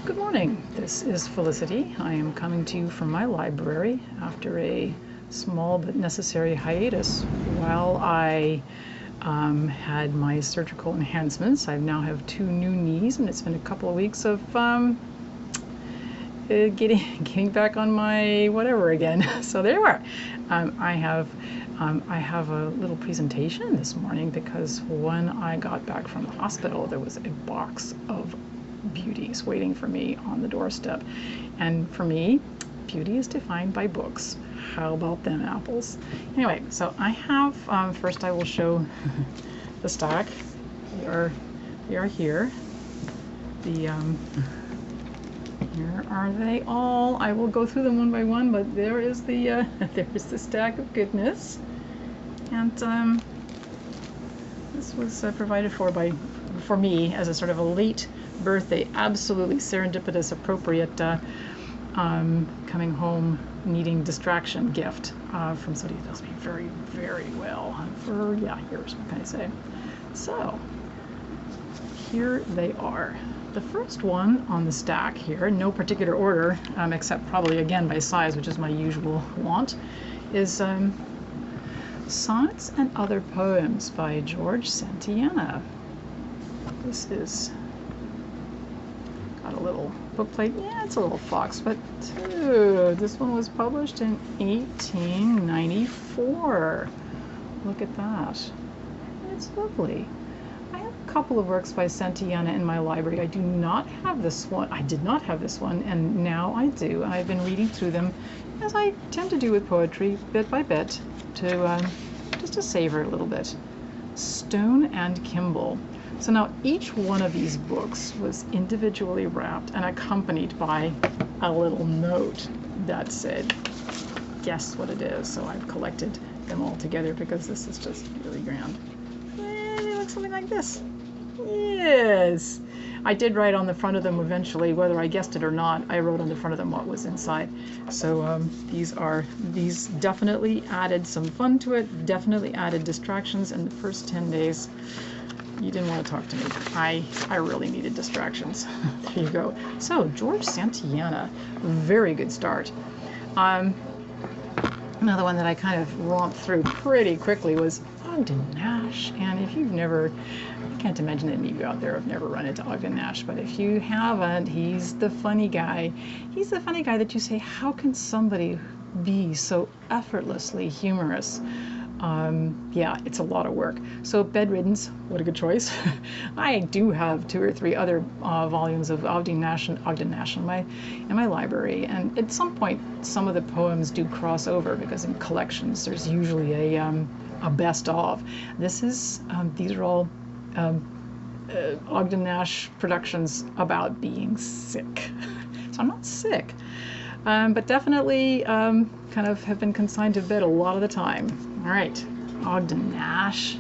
Good morning. This is Felicity. I am coming to you from my library after a small but necessary hiatus while I had my surgical enhancements. I now have 2 new knees, and it's been a couple of weeks of getting back on my whatever again. So there you are. I have a little presentation this morning because when I got back from the hospital, there was a box of beauties waiting for me on the doorstep. And for me, beauty is defined by books. How about them apples? Anyway, so I have, first I will show the stack. We are here. Here are they all. I will go through them one by one, but there is the there's the stack of goodness. And this was provided for me as a sort of a late birthday, absolutely serendipitous, appropriate coming home needing distraction gift from somebody who knows me very, very well for years, what can I say. So here they are. The first one on the stack here, in no particular order, except probably again by size, which is my usual want, is Sonnets and Other Poems by George Santiana. This is got a little bookplate. Yeah, it's a little fox, but dude, this one was published in 1894. Look at that. It's lovely. I have a couple of works by Santiana in my library. I do not have this one. I did not have this one, and now I do. And I've been reading through them, as I tend to do with poetry, bit by bit, to just to savor it a little bit. Stone and Kimball. So now each one of these books was individually wrapped and accompanied by a little note that said, guess what it is. So I've collected them all together because this is just really grand. And they look something like this. Yes. I did write on the front of them eventually, whether I guessed it or not. I wrote on the front of them what was inside. So these definitely added some fun to it, definitely added distractions in the first 10 days. You didn't want to talk to me. I really needed distractions. There you go. So, George Santiana, very good start. Another one that I kind of romped through pretty quickly was Ogden Nash. And if you've never, I can't imagine any of you out there have never run into Ogden Nash, but if you haven't, he's the funny guy. He's the funny guy that you say, how can somebody be so effortlessly humorous? Yeah, it's a lot of work. So Bedriddens, what a good choice. I do have 2 or 3 other volumes of Ogden Nash in my library, and at some point some of the poems do cross over because in collections there's usually a best of. These are all Ogden Nash productions about being sick. So I'm not sick, but definitely kind of have been consigned to bed a lot of the time. All right, Ogden Nash.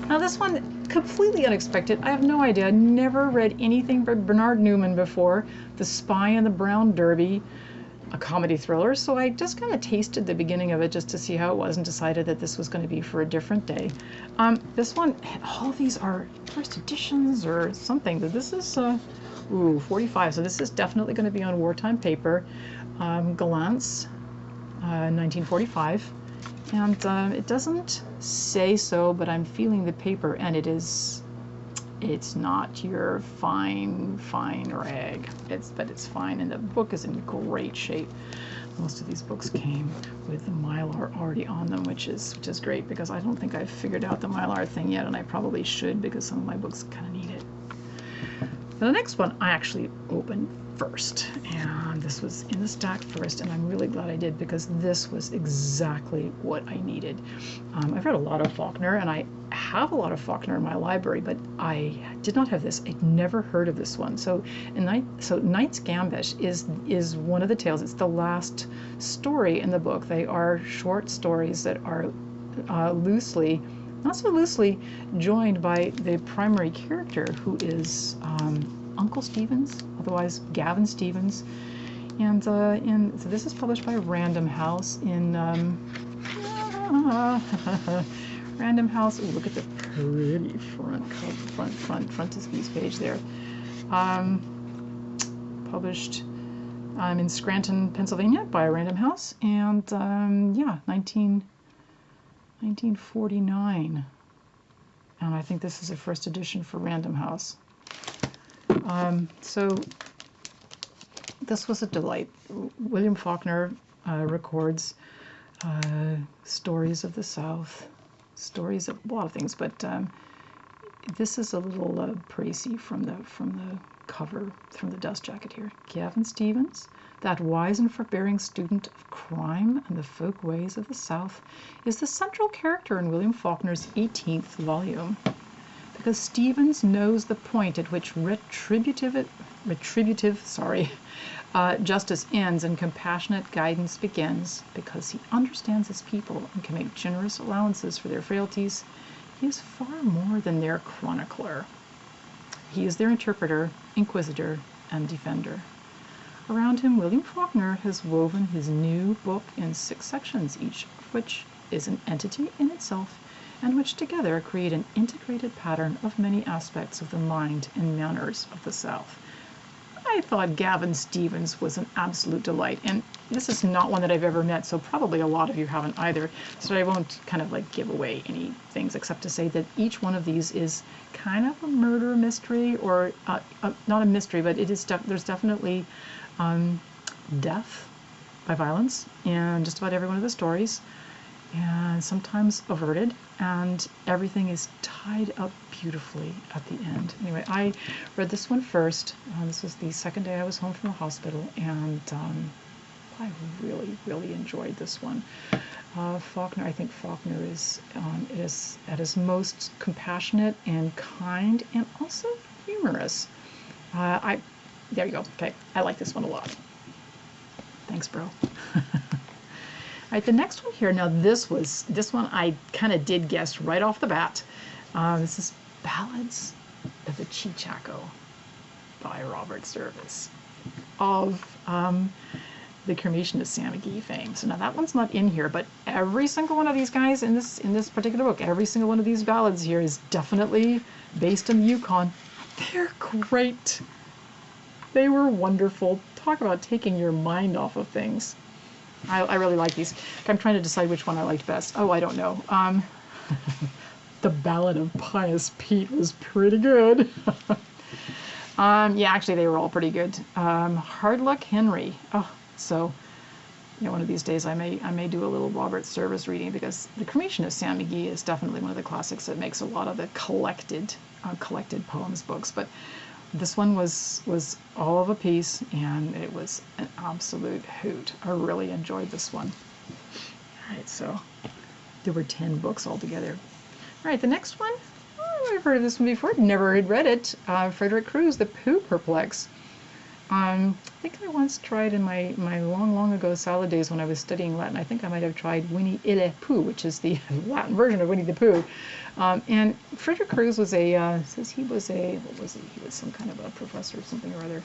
Now this one, completely unexpected. I have no idea. Never read anything by Bernard Newman before. The Spy and the Brown Derby, a comedy thriller. So I just kind of tasted the beginning of it just to see how it was and decided that this was going to be for a different day. This one, all of these are first editions or something. But this is 45. So this is definitely going to be on wartime paper. Gallant's, 1945. And it doesn't say so, but I'm feeling the paper, and it's not your fine rag. But it's fine, and the book is in great shape. Most of these books came with the Mylar already on them, which is great because I don't think I've figured out the Mylar thing yet, and I probably should because some of my books kind of need it. The next one I actually opened first, and this was in the stack first, and I'm really glad I did because this was exactly what I needed. I've read a lot of Faulkner, and I have a lot of Faulkner in my library, but I did not have this. I'd never heard of this one. So Knight's Gambish is one of the tales. It's the last story in the book. They are short stories that are not so loosely joined by the primary character, who is Uncle Stevens, otherwise Gavin Stevens. And so this is published by Random House in Random House. Ooh, look at the pretty frontispiece page there. published in Scranton, Pennsylvania by Random House, and yeah, 1949. And I think this is a first edition for Random House. So this was a delight. William Faulkner records stories of the South, stories of a lot of things, but this is a little précis from the cover, from the dust jacket here. Gavin Stevens, that wise and forbearing student of crime and the folk ways of the South, is the central character in William Faulkner's 18th volume. Because Stevens knows the point at which retributive justice ends and compassionate guidance begins, because he understands his people and can make generous allowances for their frailties, he is far more than their chronicler. He is their interpreter, inquisitor, and defender. Around him, William Faulkner has woven his new book in 6 sections, each of which is an entity in itself, and which together create an integrated pattern of many aspects of the mind and manners of the South. I thought Gavin Stevens was an absolute delight, and this is not one that I've ever met, so probably a lot of you haven't either, so I won't kind of like give away any things except to say that each one of these is kind of a murder mystery, or not a mystery, but it is there's definitely death by violence in just about every one of the stories, and sometimes averted, and everything is tied up beautifully at the end. Anyway, I read this one first. This was the second day I was home from the hospital, and I really enjoyed this one. Faulkner, I think Faulkner is at his most compassionate and kind, and also humorous. There you go. Okay, I like this one a lot. Thanks, bro. All right, the next one here. Now this one I kind of did guess right off the bat. This is Ballads of the Cheechako by Robert Service of the Cremation of Sam McGee fame. So now that one's not in here, but every single one of these guys in this particular book, every single one of these ballads here is definitely based in the Yukon. They're great. They were wonderful. Talk about taking your mind off of things. I really like these. I'm trying to decide which one I liked best. Oh, I don't know. The Ballad of Pious Pete was pretty good. Yeah, actually, they were all pretty good. Hard Luck Henry. Oh, so, you know, one of these days I may do a little Robert Service reading, because The Cremation of Sam McGee is definitely one of the classics that makes a lot of the collected poems books. But this one was all of a piece, and it was an absolute hoot. I really enjoyed this one. All right, so there were 10 books altogether. All right, the next one, oh, I've heard of this one before, never had read it. Frederick Cruz, The Pooh Perplex. I think I once tried in my long ago salad days when I was studying Latin, I think I might have tried Winnie the Pooh, which is the Latin version of Winnie the Pooh. And Frederick Cruz was says he was what was he? He was some kind of a professor of something or other.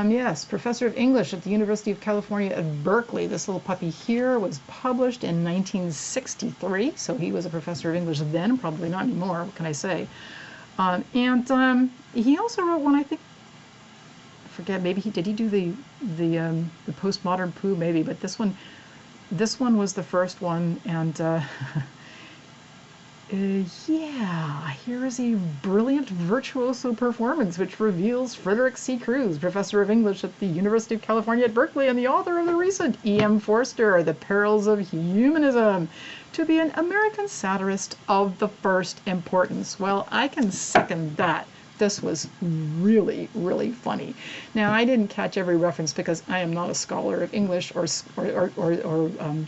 Yes, professor of English at the University of California at Berkeley. This little puppy here was published in 1963, so he was a professor of English then, probably not anymore, what can I say? And he also wrote one, I think, I forget, maybe did he do the postmodern Pooh, maybe, but this one was the first one, and yeah, here is a brilliant virtuoso performance which reveals Frederick C. Cruz, professor of English at the University of California at Berkeley and the author of the recent E.M. Forster, The Perils of Humanism, to be an American satirist of the first importance. Well, I can second that. This was really funny. Now, I didn't catch every reference because I am not a scholar of English or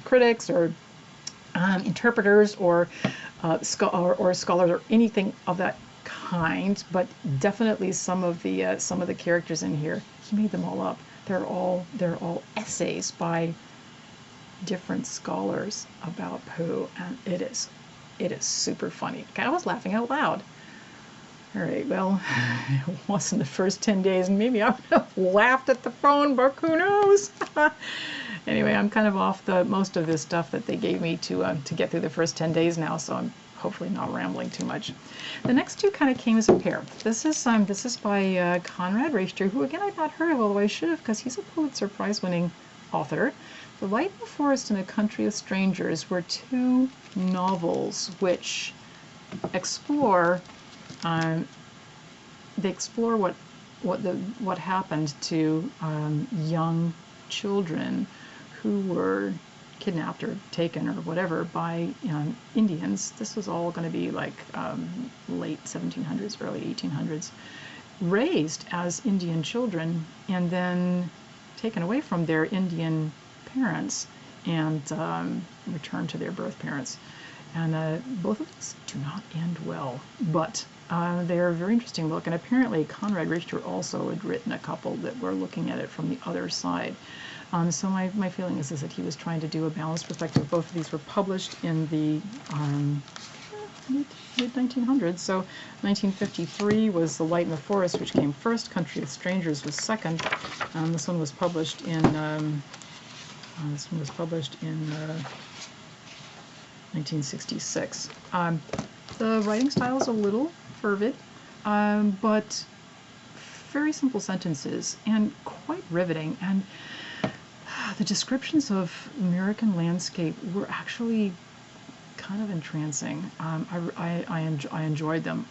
critics or interpreters or scholars or anything of that kind, but definitely some of the characters in here, he made them all up. They're all essays by different scholars about Pooh, and it is super funny. I was laughing out loud. All right, well, it wasn't the first 10 days, and maybe I would have laughed at the phone book, who knows? Anyway, I'm kind of off most of this stuff that they gave me to get through the first 10 days now, so I'm hopefully not rambling too much. The next two kind of came as a pair. This is by Conrad Richter, who again I've not heard of, although I should have, because he's a Pulitzer Prize-winning author. The Light in the Forest and A Country of Strangers were two novels which explore what happened to young children who were kidnapped or taken or whatever by Indians. This was all going to be like late 1700s, early 1800s, raised as Indian children and then taken away from their Indian parents and returned to their birth parents. And both of these do not end well, but they're a very interesting look. And apparently Conrad Richter also had written a couple that were looking at it from the other side. So my feeling is that he was trying to do a balanced perspective. Both of these were published in the mid-1900s. So 1953 was The Light in the Forest, which came first. Country of Strangers was second. This one was published in 1966. The writing style is a little fervid, but very simple sentences and quite riveting. And the descriptions of American landscape were actually kind of entrancing. I enjoyed them.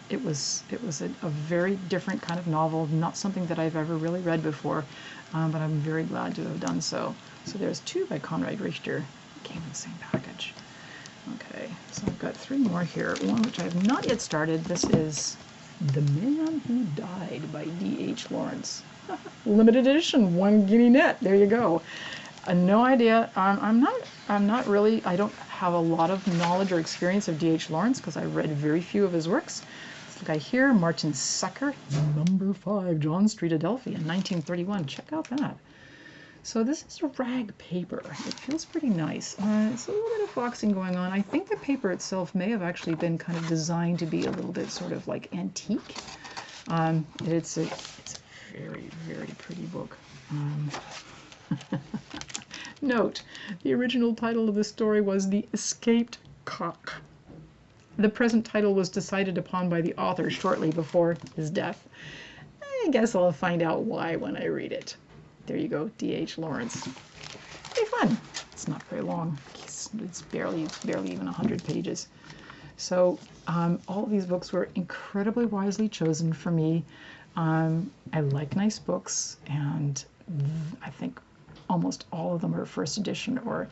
It was a very different kind of novel, not something that I've ever really read before, but I'm very glad to have done so. So there's two by Conrad Richter. Came in the same package. Okay, so I've got three more here. One which I have not yet started. This is The Man Who Died by D.H. Lawrence. Limited edition, 1 guinea net. There you go. No idea. I'm not really. I don't have a lot of knowledge or experience of D.H. Lawrence because I read very few of his works. This guy here, Martin Sucker, Number 5, John Street, Adelphi, in 1931. Check out that. So this is a rag paper. It feels pretty nice. It's a little bit of foxing going on. I think the paper itself may have actually been kind of designed to be a little bit sort of like antique. It's a very, very pretty book. Note, the original title of the story was The Escaped Cock. The present title was decided upon by the author shortly before his death. I guess I'll find out why when I read it. There you go, D.H. Lawrence. Pretty fun. It's not very long. It's barely even 100 pages. So all of these books were incredibly wisely chosen for me. I like nice books, and I think almost all of them are first edition or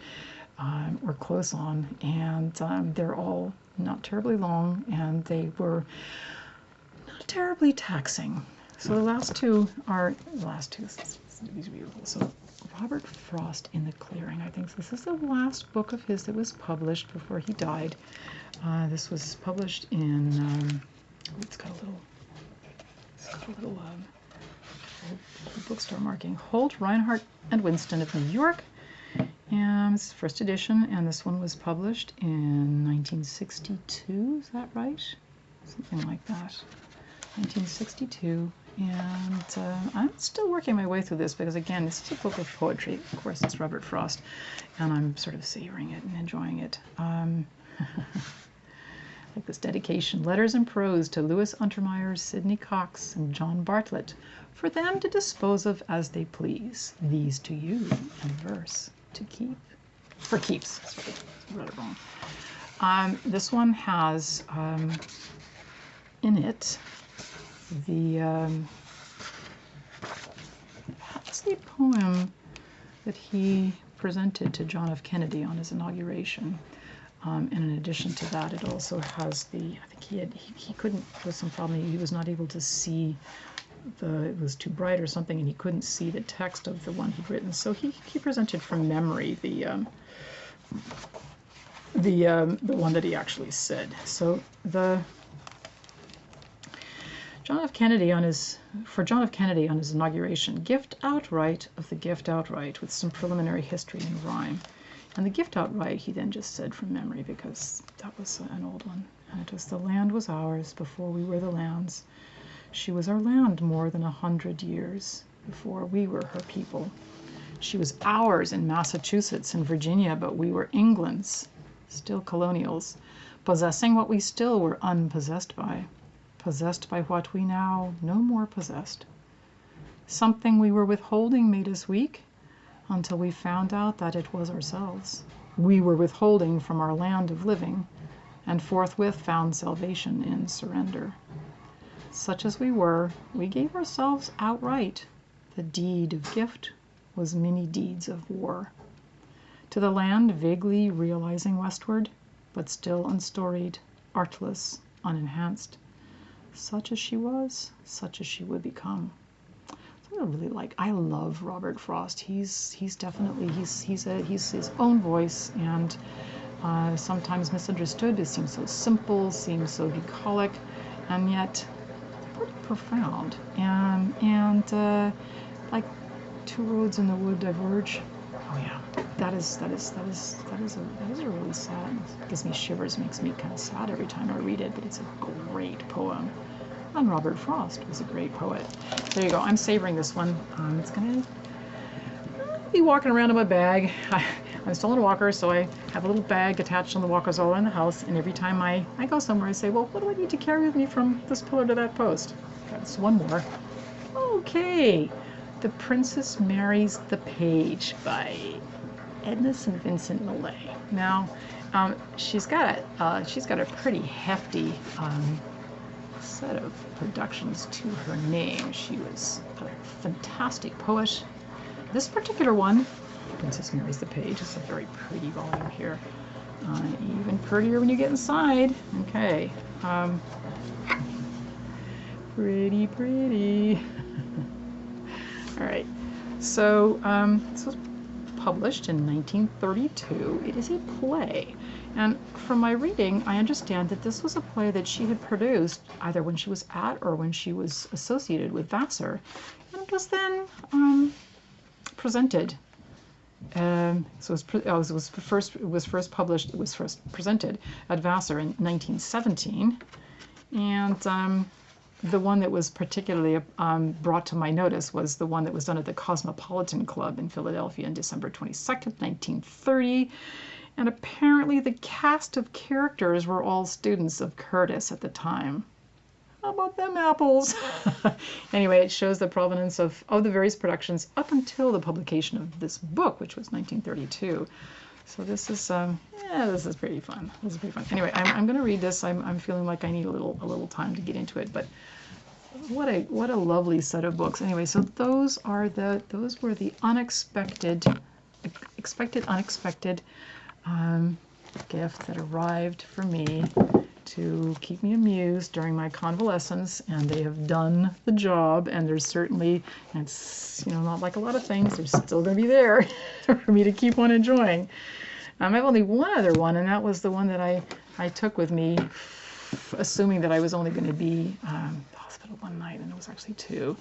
close on, and they're all not terribly long, and they were not terribly taxing. So the last two. These are beautiful. So Robert Frost in the Clearing. I think this is the last book of his that was published before he died. This was published in. It's got a little bookstore marking. Holt, Reinhardt, and Winston of New York. And it's first edition, and this one was published in 1962. Is that right? Something like that. 1962. And I'm still working my way through this because, again, this is a book of poetry. Of course, it's Robert Frost, and I'm sort of savoring it and enjoying it. Like this dedication, letters and prose to Louis Untermeyer, Sidney Cox, and John Bartlett, for them to dispose of as they please. These to you, in verse, to keep. For keeps. Sorry, I wrote it wrong. This one has in it that's the poem that he presented to John F. Kennedy on his inauguration. And in addition to that, it also has I think he couldn't, there was some problem, he was not able to see it was too bright or something, and he couldn't see the text of the one he'd written. So he presented from memory the one that he actually said. So John F. Kennedy on his inauguration, gift outright of the gift outright, with some preliminary history in rhyme. And the gift outright he then just said from memory, because that was an old one. And it was, the land was ours before we were the land's. She was our land more than 100 years before we were her people. She was ours in Massachusetts and Virginia, but we were England's, still colonials. possessing what we still were unpossessed by, possessed by what we now no more possessed. Something we were withholding made us weak, until we found out that it was ourselves. We were withholding from our land of living, and forthwith found salvation in surrender. Such as we were, we gave ourselves outright. The deed of gift was many deeds of war. To the land vaguely realizing westward, but still unstoried, artless, unenhanced. Such as she was, such as she would become. I really like. I love Robert Frost. He's definitely he's his own voice, and sometimes misunderstood. It seems so simple, seems so bucolic, and yet pretty profound. And like two roads in the wood diverge. Oh yeah, that is a really sad. It gives me shivers, makes me kind of sad every time I read it. But it's a great poem. And Robert Frost was a great poet. There you go. I'm savoring this one. It's going to be walking around in my bag. I'm still in a walker, so I have a little bag attached on the walkers all around the house. And every time I go somewhere, I say, well, what do I need to carry with me from this pillar to that post? That's one more. Okay. The Princess Marries the Page by Edna and Vincent Malay. Now, she's got a pretty hefty set of productions to her name. She was a fantastic poet. This particular one, Princess Marries the Page, is a very pretty volume here. Even prettier when you get inside. Okay. Pretty. All right. So this was published in 1932. It is a play. And from my reading, I understand that this was a play that she had produced either when she was at or when she was associated with Vassar, and it was then presented. So it was first presented at Vassar in 1917, and the one that was particularly brought to my notice was the one that was done at the Cosmopolitan Club in Philadelphia on December 22nd, 1930. And apparently the cast of characters were all students of Curtis at the time. How about them apples? Anyway, it shows the provenance of the various productions up until the publication of this book, which was 1932. So this is this is pretty fun. This is pretty fun. Anyway, I'm going to read this. I'm feeling like I need a little time to get into it, but what a lovely set of books. Anyway, so those were the unexpected gift that arrived for me to keep me amused during my convalescence, and they have done the job. And there's certainly, it's not like a lot of things, they're still going to be there for me to keep on enjoying. I have only one other one, and that was the one that I took with me, assuming that I was only going to be at the hospital one night, and it was actually two,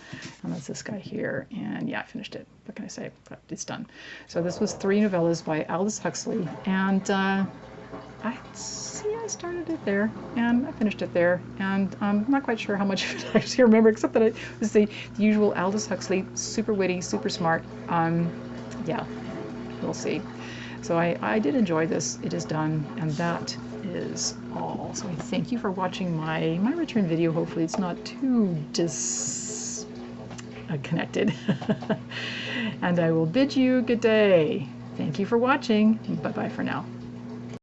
and that's this guy here. And yeah, I finished it. What can I say? But it's done. So this was 3 novellas by Aldous Huxley, and I started it there, and I finished it there, and I'm not quite sure how much of it I actually remember, except that it was the usual Aldous Huxley, super witty, super smart. Yeah, we'll see. So I did enjoy this. It is done, and that is all. So I thank you for watching my return video. Hopefully it's not too disconnected. And I will bid you good day. Thank you for watching. Bye-bye for now.